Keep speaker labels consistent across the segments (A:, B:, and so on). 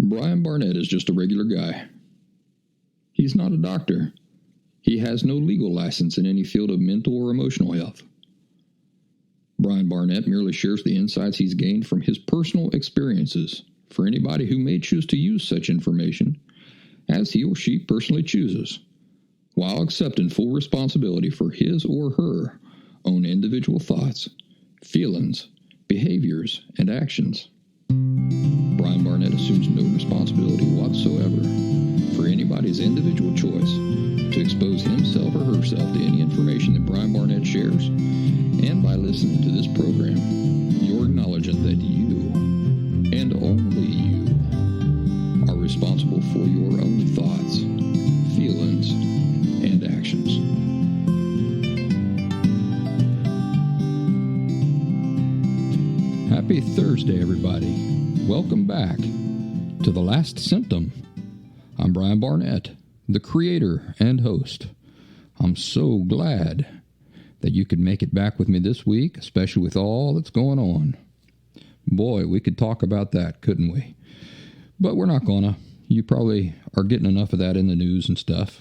A: Brian Barnett is just a regular guy. He's not a doctor. He has no legal license in any field of mental or emotional health. Brian Barnett merely shares the insights he's gained from his personal experiences for anybody who may choose to use such information as he or she personally chooses, while accepting full responsibility for his or her own individual thoughts, feelings, behaviors, and actions. Brian Barnett assumes no responsibility whatsoever for anybody's individual choice to expose himself or herself to any information that Brian Barnett shares. And by listening to this program, you're acknowledging that you, and only you, are responsible for your own thoughts, feelings, and actions. Happy Thursday, everybody. Welcome back to The Last Symptom. I'm Brian Barnett, the creator and host. I'm so glad that you could make it back with me this week, especially with all that's going on. Boy, we could talk about that, couldn't we? But we're not gonna. You probably are getting enough of that in the news and stuff.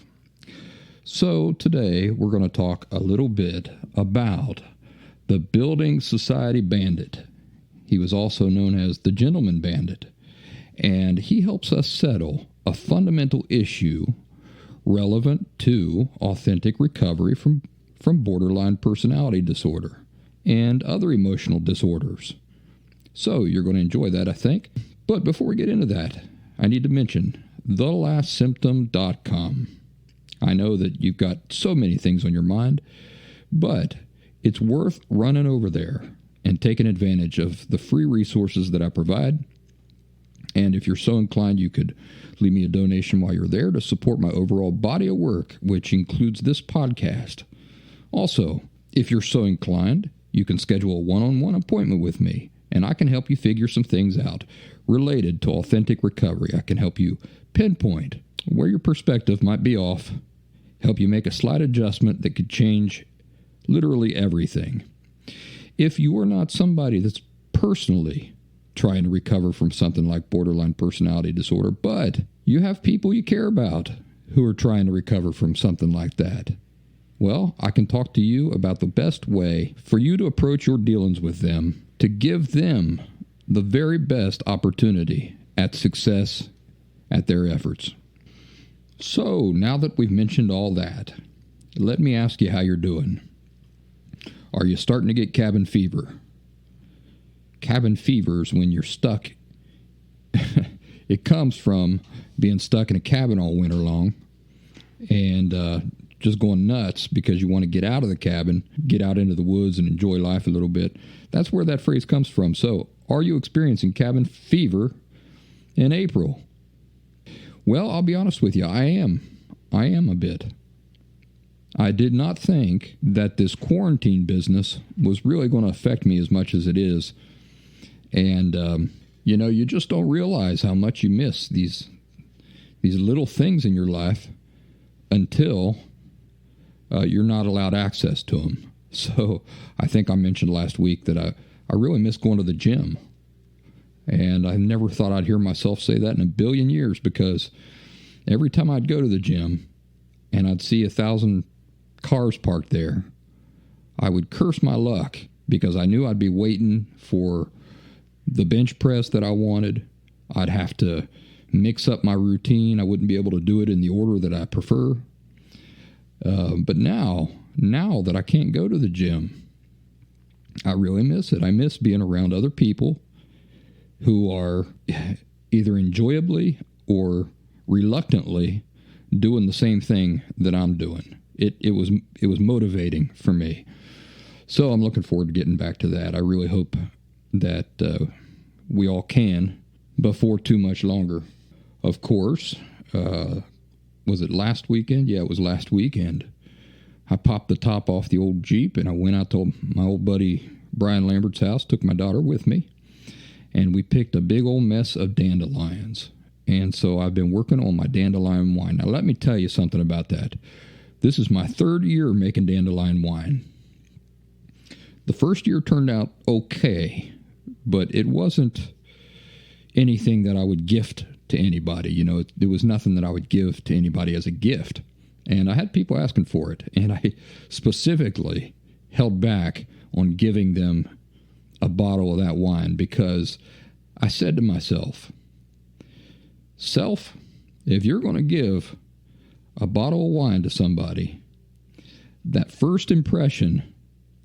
A: So today we're going to talk a little bit about the Building Society Bandit. He was also known as the Gentleman Bandit, and he helps us settle a fundamental issue relevant to authentic recovery from borderline personality disorder and other emotional disorders. So you're going to enjoy that, I think. But before we get into that, I need to mention thelastsymptom.com. I know that you've got so many things on your mind, but it's worth running over there and taking advantage of the free resources that I provide. And if you're so inclined, you could leave me a donation while you're there to support my overall body of work, which includes this podcast. Also, if you're so inclined, you can schedule a one-on-one appointment with me, and I can help you figure some things out related to authentic recovery. I can help you pinpoint where your perspective might be off, help you make a slight adjustment that could change literally everything. If you are not somebody that's personally trying to recover from something like borderline personality disorder, but you have people you care about who are trying to recover from something like that, well, I can talk to you about the best way for you to approach your dealings with them to give them the very best opportunity at success at their efforts. So, now that we've mentioned all that, let me ask you how you're doing. Are you starting to get cabin fever? Cabin fever is when you're stuck. It comes from being stuck in a cabin all winter long and just going nuts because you want to get out of the cabin, get out into the woods and enjoy life a little bit. That's where that phrase comes from. So, are you experiencing cabin fever in April? Well, I'll be honest with you, I am a bit. I did not think that this quarantine business was really going to affect me as much as it is. And, you just don't realize how much you miss these little things in your life until you're not allowed access to them. So I think I mentioned last week that I really miss going to the gym. And I never thought I'd hear myself say that in a billion years, because every time I'd go to the gym and I'd see 1,000 cars parked there, I would curse my luck because I knew I'd be waiting for the bench press that I wanted. I'd have to mix up my routine. I wouldn't be able to do it in the order that I prefer. But now that I can't go to the gym, I really miss it. I miss being around other people who are either enjoyably or reluctantly doing the same thing that I'm doing. It was motivating for me. So I'm looking forward to getting back to that. I really hope that we all can before too much longer. Of course, was it last weekend? Yeah, it was last weekend. I popped the top off the old Jeep and I went out to my old buddy Brian Lambert's house, took my daughter with me, and we picked a big old mess of dandelions. And so I've been working on my dandelion wine. Now, let me tell you something about that. This is my third year making dandelion wine. The first year turned out okay, but it wasn't anything that I would gift to anybody. You know, it was nothing that I would give to anybody as a gift. And I had people asking for it, and I specifically held back on giving them a bottle of that wine because I said to myself, if you're going to give a bottle of wine to somebody, that first impression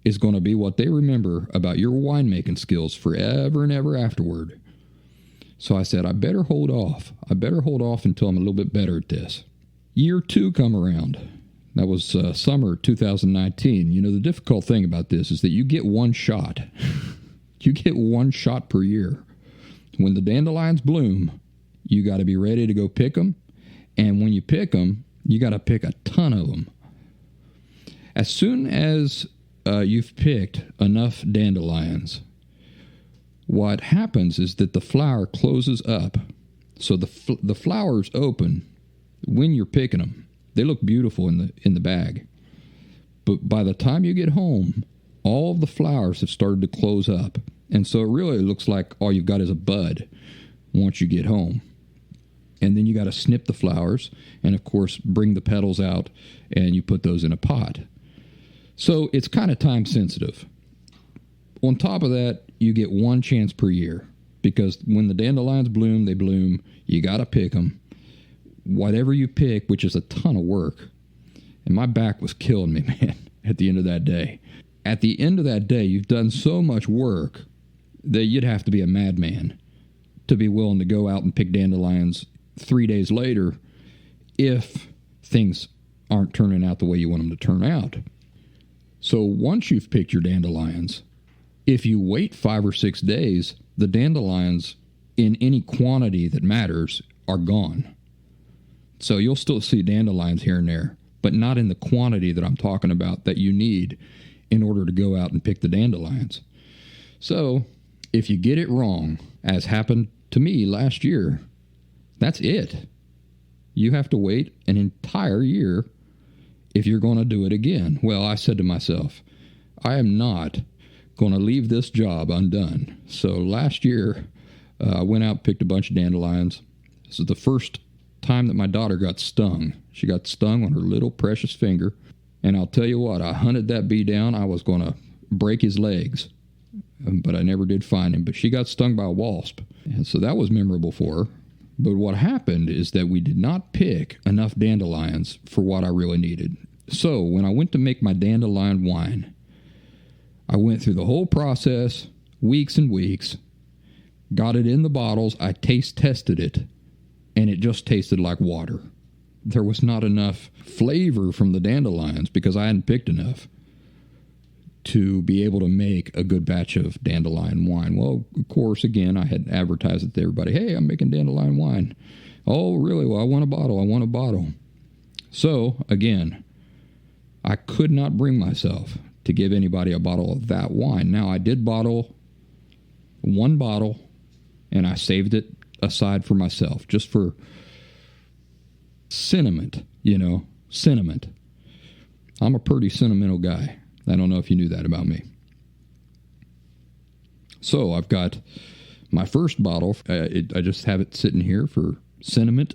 A: is going to be what they remember about your winemaking skills forever and ever afterward. So I said, I better hold off. I better hold off until I'm a little bit better at this. Year 2 come around. That was summer 2019. You know, the difficult thing about this is that you get one shot. You get one shot per year. When the dandelions bloom, you got to be ready to go pick them. And when you pick them, you got to pick a ton of them. As soon as you've picked enough dandelions, what happens is that the flower closes up. So the flowers open when you're picking them. They look beautiful in the bag. But by the time you get home, all of the flowers have started to close up. And so it really looks like all you've got is a bud once you get home. And then you got to snip the flowers and, of course, bring the petals out, and you put those in a pot. So it's kind of time sensitive. On top of that, you get one chance per year because when the dandelions bloom, they bloom. You got to pick them. Whatever you pick, which is a ton of work. And my back was killing me, man, at the end of that day. At the end of that day, you've done so much work that you'd have to be a madman to be willing to go out and pick dandelions 3 days later if things aren't turning out the way you want them to turn out. So once you've picked your dandelions, if you wait 5 or 6 days, the dandelions in any quantity that matters are gone. So you'll still see dandelions here and there, but not in the quantity that I'm talking about that you need in order to go out and pick the dandelions. So if you get it wrong, as happened to me last year, that's it. You have to wait an entire year if you're going to do it again. Well, I said to myself, I am not going to leave this job undone. So last year, I went out and picked a bunch of dandelions. This is the first time that my daughter got stung. She got stung on her little precious finger. And I'll tell you what, I hunted that bee down. I was going to break his legs, but I never did find him. But she got stung by a wasp. And so that was memorable for her. But what happened is that we did not pick enough dandelions for what I really needed. So when I went to make my dandelion wine, I went through the whole process, weeks and weeks, got it in the bottles, I taste tested it, and it just tasted like water. There was not enough flavor from the dandelions because I hadn't picked enough to be able to make a good batch of dandelion wine. Well, of course, again, I had advertised it to everybody. Hey, I'm making dandelion wine. Oh, really? Well, I want a bottle. So, again, I could not bring myself to give anybody a bottle of that wine. Now, I did bottle one bottle, and I saved it aside for myself, just for sentiment, sentiment. I'm a pretty sentimental guy. I don't know if you knew that about me. So I've got my first bottle. I just have it sitting here for sentiment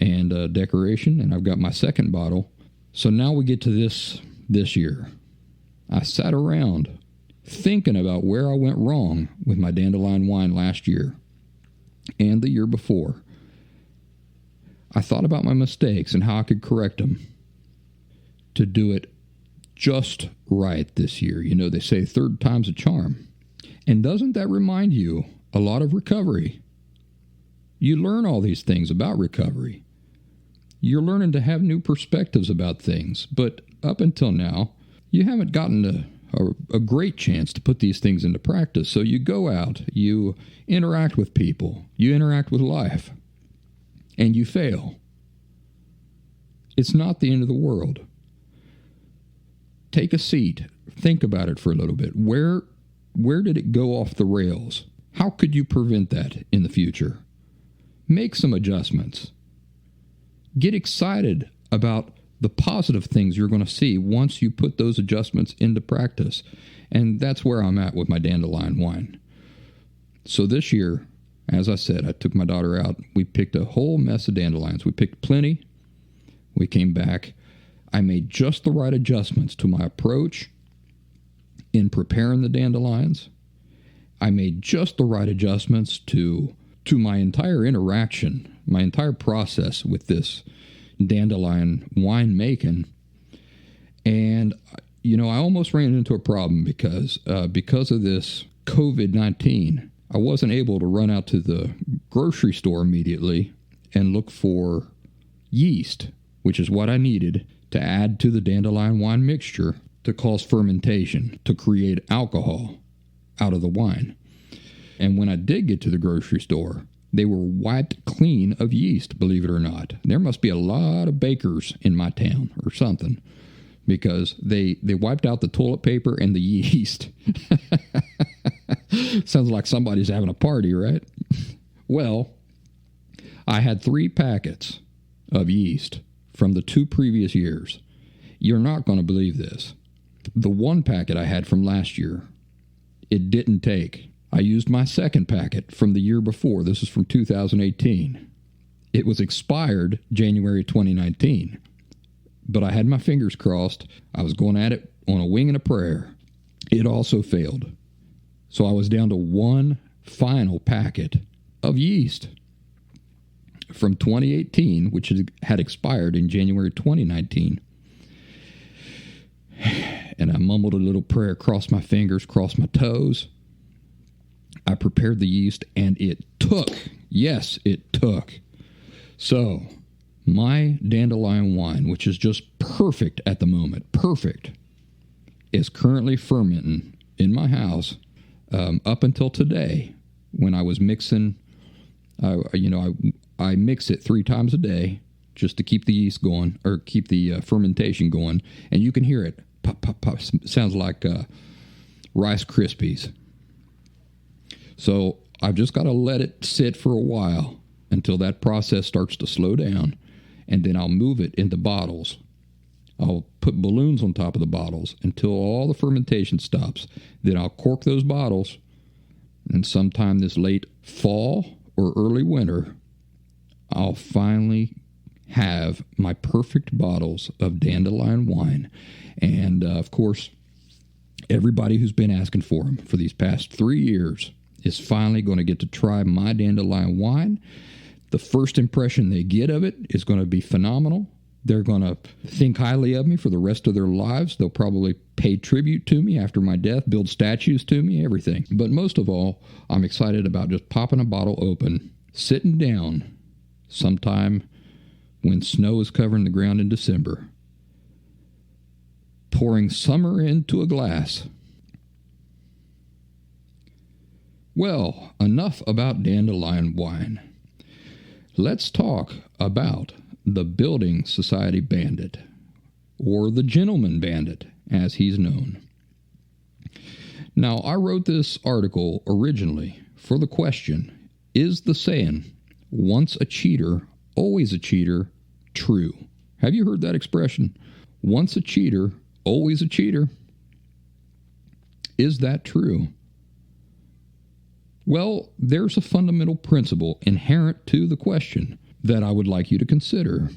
A: and decoration, and I've got my second bottle. So now we get to this year. I sat around thinking about where I went wrong with my dandelion wine last year and the year before. I thought about my mistakes and how I could correct them to do it just right this year. They say third time's a charm. And doesn't that remind you a lot of recovery? You learn all these things about recovery. You're learning to have new perspectives about things. But up until now, you haven't gotten a great chance to put these things into practice. So you go out, you interact with people, you interact with life, and you fail. It's not the end of the world. Take a seat. Think about it for a little bit. Where did it go off the rails? How could you prevent that in the future? Make some adjustments. Get excited about the positive things you're going to see once you put those adjustments into practice. And that's where I'm at with my dandelion wine. So this year, As I said, I took my daughter out. We picked a whole mess of dandelions. We picked plenty. We came back. I made just the right adjustments to my approach in preparing the dandelions. I made just the right adjustments to my entire interaction, my entire process with this dandelion wine making. And, I almost ran into a problem because of this COVID-19. I wasn't able to run out to the grocery store immediately and look for yeast, which is what I needed to add to the dandelion wine mixture to cause fermentation, to create alcohol out of the wine. And when I did get to the grocery store, they were wiped clean of yeast, believe it or not. There must be a lot of bakers in my town or something, because they wiped out the toilet paper and the yeast. Sounds like somebody's having a party, right? Well, I had 3 packets of yeast from the 2 previous years. You're not going to believe this. The 1 packet I had from last year, it didn't take. I used my 2nd packet from the year before. This is from 2018. It was expired January 2019. But I had my fingers crossed. I was going at it on a wing and a prayer. It also failed. So I was down to 1 final packet of yeast from 2018, which had expired in January 2019. And I mumbled a little prayer, crossed my fingers, crossed my toes. I prepared the yeast, and it took. Yes, it took. So, my dandelion wine, which is just perfect at the moment, perfect, is currently fermenting in my house up until today when I was mixing. I mix it 3 times a day just to keep the yeast going, or keep the fermentation going. And you can hear it. Pop, pop, pop. Sounds like Rice Krispies. So I've just got to let it sit for a while until that process starts to slow down, and then I'll move it into bottles. I'll put balloons on top of the bottles until all the fermentation stops. Then I'll cork those bottles, and sometime this late fall or early winter, I'll finally have my perfect bottles of dandelion wine. And, of course, everybody who's been asking for them for these past 3 years is finally going to get to try my dandelion wine. The first impression they get of it is going to be phenomenal. They're going to think highly of me for the rest of their lives. They'll probably pay tribute to me after my death, build statues to me, everything. But most of all, I'm excited about just popping a bottle open, sitting down sometime when snow is covering the ground in December, pouring summer into a glass. Well, enough about dandelion wine. Let's talk about the Building Society Bandit, or the Gentleman Bandit, as he's known. Now, I wrote this article originally for the question, is the saying, once a cheater, always a cheater, true? Have you heard that expression? Once a cheater, always a cheater. Is that true? Well, there's a fundamental principle inherent to the question that I would like you to consider.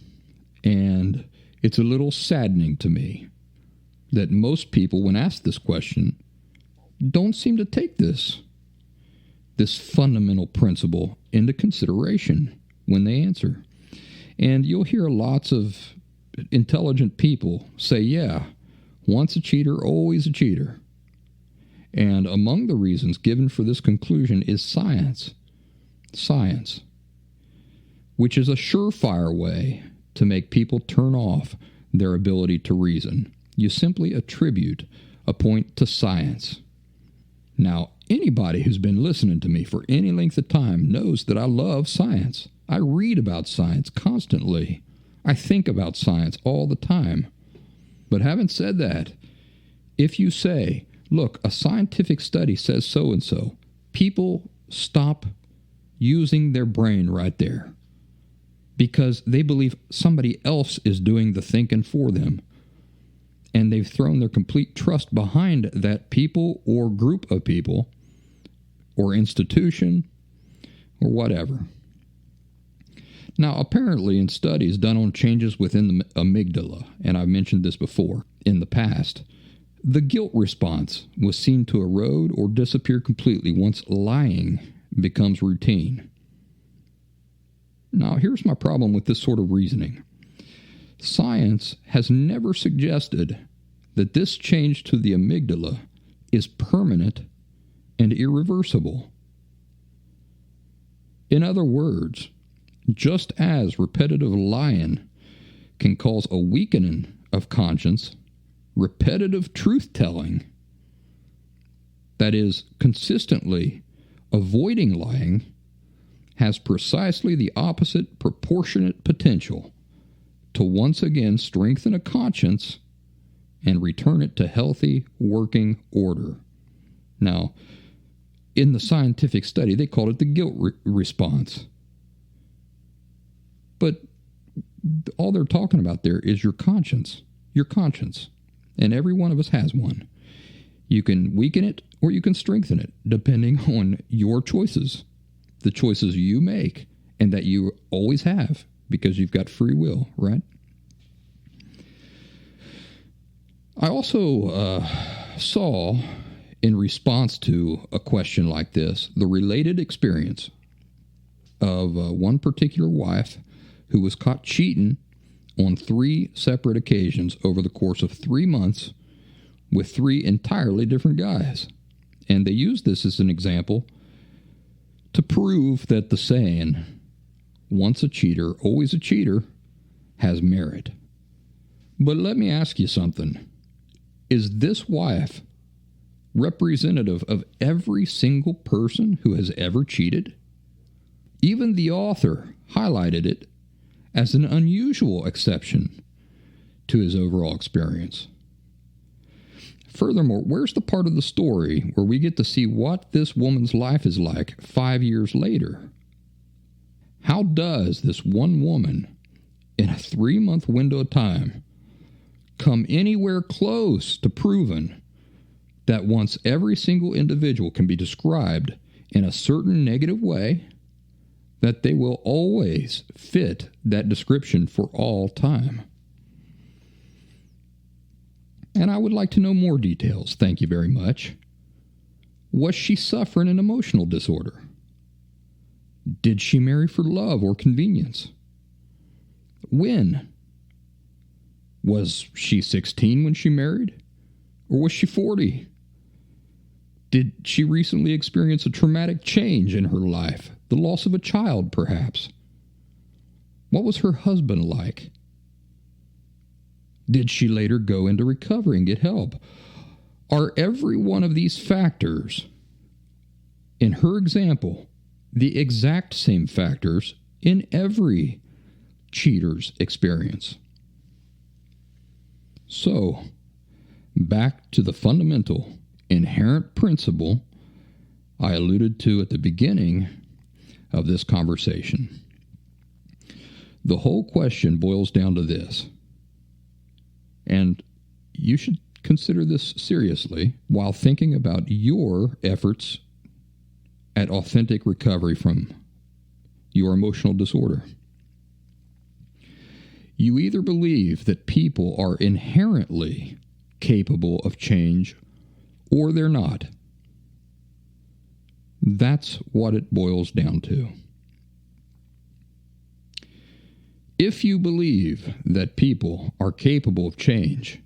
A: And it's a little saddening to me that most people, when asked this question, don't seem to take this fundamental principle into consideration when they answer. And you'll hear lots of intelligent people say, yeah, once a cheater, always a cheater. And among the reasons given for this conclusion is science. Science, which is a surefire way to make people turn off their ability to reason. You simply attribute a point to science. Now, anybody who's been listening to me for any length of time knows that I love science. I read about science constantly. I think about science all the time. But having said that, if you say, look, a scientific study says so-and-so, people stop using their brain right there because they believe somebody else is doing the thinking for them. And they've thrown their complete trust behind that people or group of people or institution or whatever. Now, apparently in studies done on changes within the amygdala, and I've mentioned this before in the past, the guilt response was seen to erode or disappear completely once lying becomes routine. Now, here's my problem with this sort of reasoning. Science has never suggested that this change to the amygdala is permanent and irreversible. In other words, just as repetitive lying can cause a weakening of conscience, repetitive truth-telling, that is, consistently avoiding lying, has precisely the opposite proportionate potential to once again strengthen a conscience and return it to healthy working order. Now, in the scientific study, they called it the guilt response. But all they're talking about there is your conscience. Your conscience. And every one of us has one. You can weaken it or you can strengthen it, depending on your choices. The choices you make and that you always have, because you've got free will, right? I also saw, in response to a question like this, the related experience of one particular wife who was caught cheating on 3 separate occasions over the course of 3 months with 3 entirely different guys. And they used this as an example to prove that the saying, once a cheater, always a cheater, has merit. But let me ask you something. Is this wife representative of every single person who has ever cheated? Even the author highlighted it as an unusual exception to his overall experience. Furthermore, where's the part of the story where we get to see what this woman's life is like 5 years later? How does this one woman, in a 3-month window of time, come anywhere close to proving that once every single individual can be described in a certain negative way, that they will always fit that description for all time? And I would like to know more details. Thank you very much. Was she suffering an emotional disorder? Did she marry for love or convenience? When? Was she 16 when she married? Or was she 40? Did she recently experience a traumatic change in her life? The loss of a child, perhaps? What was her husband like? Did she later go into recovery and get help? Are every one of these factors, in her example, the exact same factors in every cheater's experience? So, back to the fundamental, inherent principle I alluded to at the beginning of this conversation. The whole question boils down to this, and you should consider this seriously while thinking about your efforts at authentic recovery from your emotional disorder. You either believe that people are inherently capable of change or they're not. That's what it boils down to. If you believe that people are capable of change,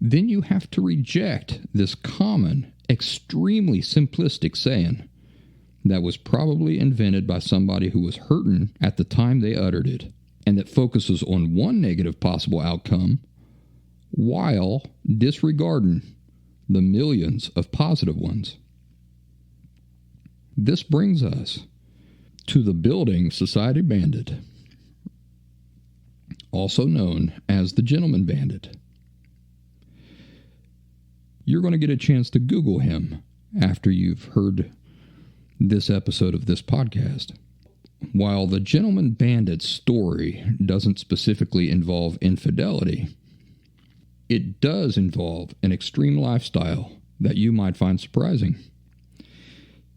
A: then you have to reject this common, extremely simplistic saying that was probably invented by somebody who was hurting at the time they uttered it, and that focuses on one negative possible outcome while disregarding the millions of positive ones. This brings us to the building society bandit, also known as the Gentleman Bandit. You're going to get a chance to Google him after you've heard this episode of this podcast. While the Gentleman Bandit's story doesn't specifically involve infidelity, it does involve an extreme lifestyle that you might find surprising.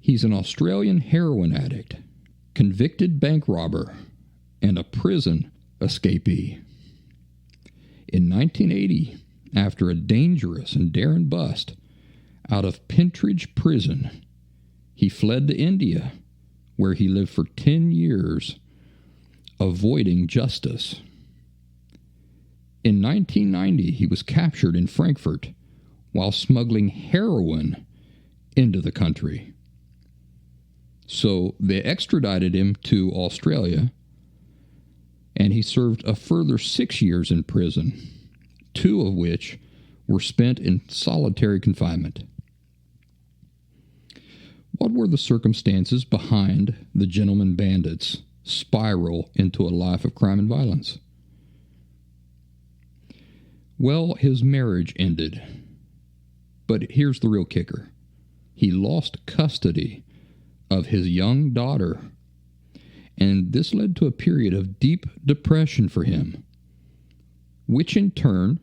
A: He's an Australian heroin addict, convicted bank robber, and a prison escapee. In 1980, after a dangerous and daring bust out of Pentridge Prison, he fled to India, where he lived for 10 years, avoiding justice. In 1990, he was captured in Frankfurt while smuggling heroin into the country. So they extradited him to Australia, and he served a further 6 years in prison, 2 of which were spent in solitary confinement. What were the circumstances behind the Gentleman Bandit's spiral into a life of crime and violence? Well, his marriage ended. But here's the real kicker. He lost custody of his young daughter, and this led to a period of deep depression for him, which in turn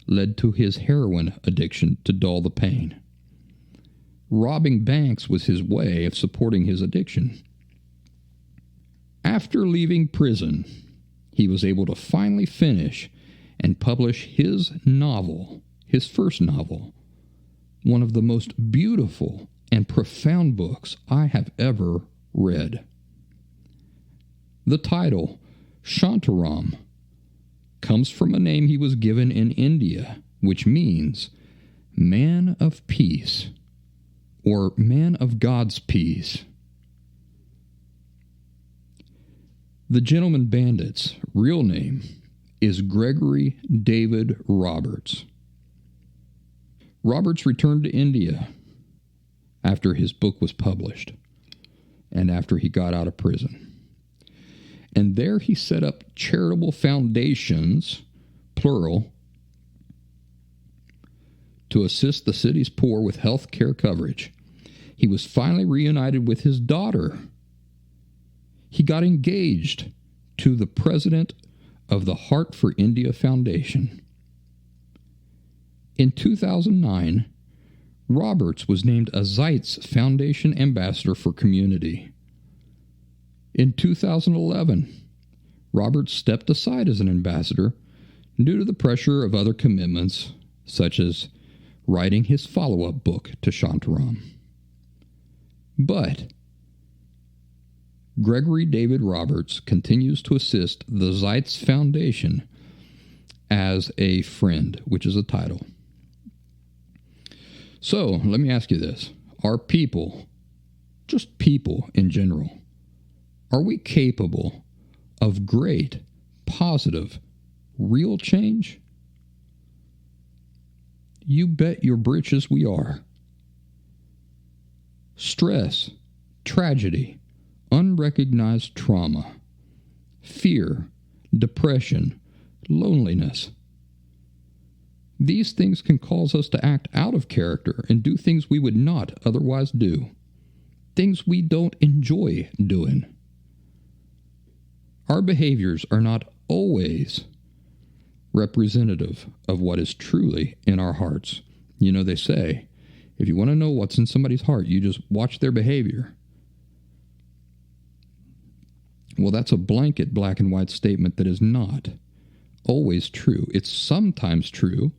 A: led to his heroin addiction to dull the pain. Robbing banks was his way of supporting his addiction. After leaving prison, he was able to finally finish and publish his novel, his first novel, one of the most beautiful and profound books I have ever read. The title, Shantaram, comes from a name he was given in India, which means man of peace, or man of God's peace. The Gentleman Bandit's real name is Gregory David Roberts. Roberts returned to India after his book was published and after he got out of prison. And there he set up charitable foundations, plural, to assist the city's poor with health care coverage. He was finally reunited with his daughter. He got engaged to the president of the Heart for India Foundation. In 2009, Roberts was named a Zeitz Foundation Ambassador for Community. In 2011, Roberts stepped aside as an ambassador due to the pressure of other commitments, such as writing his follow-up book to Shantaram. But Gregory David Roberts continues to assist the Zeitz Foundation as a friend, which is a title. So, let me ask you this. Are people, just people in general, are we capable of great, positive, real change? You bet your britches we are. Stress, tragedy, unrecognized trauma, fear, depression, loneliness. These things can cause us to act out of character and do things we would not otherwise do, things we don't enjoy doing. Our behaviors are not always representative of what is truly in our hearts. You know, they say, if you want to know what's in somebody's heart, you just watch their behavior. Well, that's a blanket black and white statement that is not always true. It's sometimes true.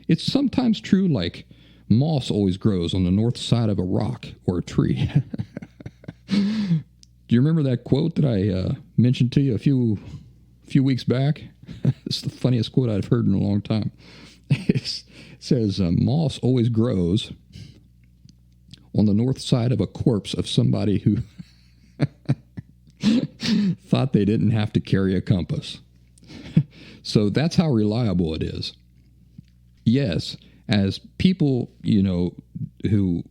A: It's sometimes true like moss always grows on the north side of a rock or a tree. Do you remember that quote that I mentioned to you a few weeks back? It's the funniest quote I've heard in a long time. It says, moss always grows on the north side of a corpse of somebody who thought they didn't have to carry a compass. So that's how reliable it is. Yes, as people, who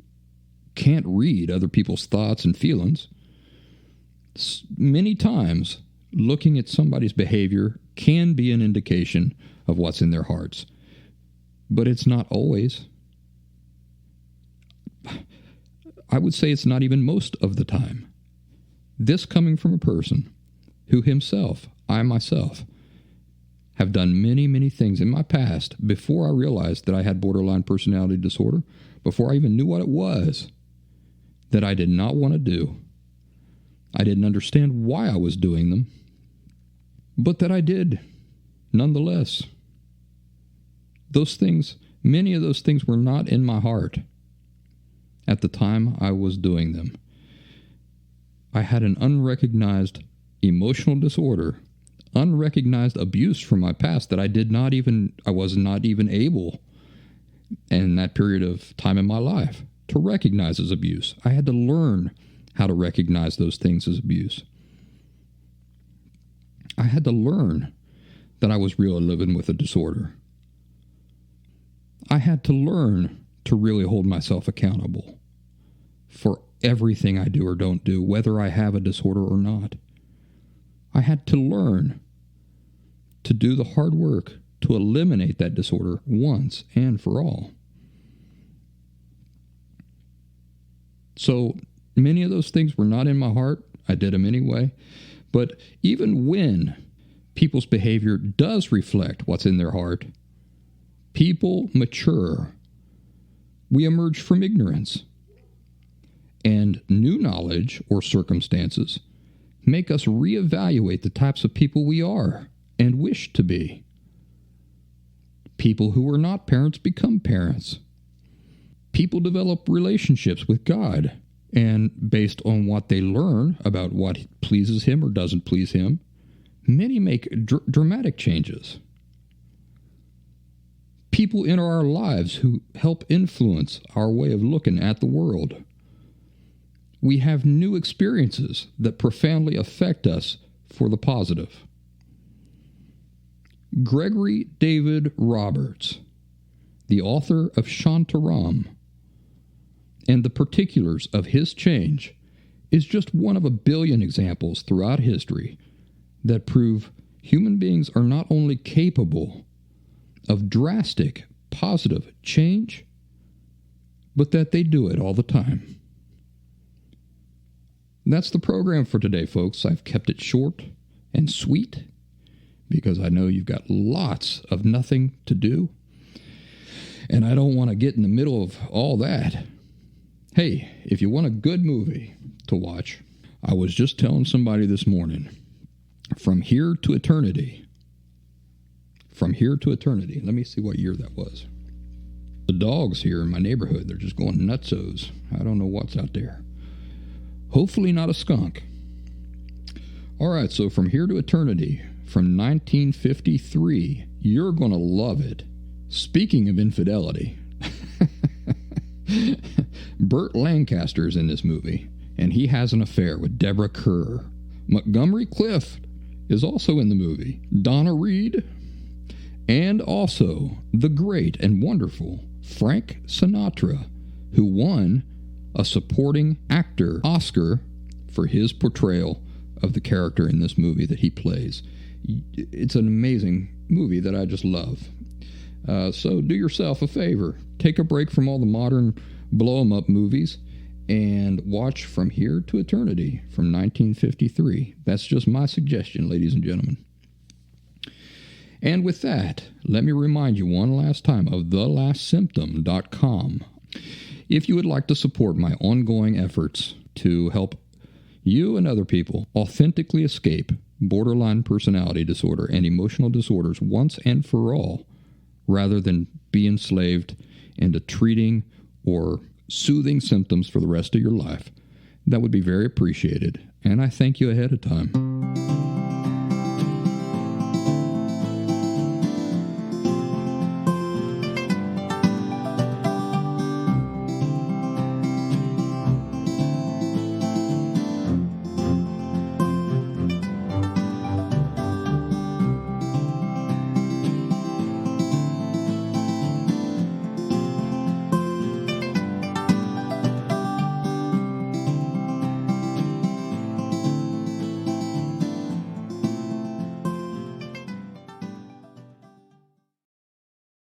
A: can't read other people's thoughts and feelings, many times looking at somebody's behavior can be an indication of what's in their hearts. But it's not always. I would say it's not even most of the time. This coming from a person who himself, I myself, have done many, many things in my past before I realized that I had borderline personality disorder, before I even knew what it was. that I did not want to do. I didn't understand why I was doing them, but that I did, nonetheless. Those things, many of those things were not in my heart at the time I was doing them. I had an unrecognized emotional disorder, unrecognized abuse from my past that I was not even able in that period of time in my life to recognize as abuse. I had to learn how to recognize those things as abuse. I had to learn that I was really living with a disorder. I had to learn to really hold myself accountable for everything I do or don't do, whether I have a disorder or not. I had to learn to do the hard work to eliminate that disorder once and for all. So many of those things were not in my heart. I did them anyway. But even when people's behavior does reflect what's in their heart, people mature. We emerge from ignorance. And new knowledge or circumstances make us reevaluate the types of people we are and wish to be. People who are not parents become parents. People develop relationships with God, and based on what they learn about what pleases Him or doesn't please Him, many make dramatic changes. People enter our lives who help influence our way of looking at the world. We have new experiences that profoundly affect us for the positive. Gregory David Roberts, the author of Shantaram, and the particulars of his change, is just one of a billion examples throughout history that prove human beings are not only capable of drastic, positive change, but that they do it all the time. That's the program for today, folks. I've kept it short and sweet because I know you've got lots of nothing to do, and I don't want to get in the middle of all that. Hey, if you want a good movie to watch, I was just telling somebody this morning, From Here to Eternity. From Here to Eternity. Let me see what year that was. The dogs here in my neighborhood, they're just going nutsos. I don't know what's out there. Hopefully not a skunk. All right, so From Here to Eternity from 1953. You're going to love it. Speaking of infidelity, Burt Lancaster's in this movie, and he has an affair with Deborah Kerr. Montgomery Clift is also in the movie. Donna Reed, and also the great and wonderful Frank Sinatra, who won a supporting actor Oscar for his portrayal of the character in this movie that he plays. It's an amazing movie that I just love. So do yourself a favor. Take a break from all the modern blow-em-up movies and watch From Here to Eternity from 1953. That's just my suggestion, ladies and gentlemen. And with that, let me remind you one last time of thelastsymptom.com. If you would like to support my ongoing efforts to help you and other people authentically escape borderline personality disorder and emotional disorders once and for all, rather than be enslaved into treating or soothing symptoms for the rest of your life, that would be very appreciated, and I thank you ahead of time.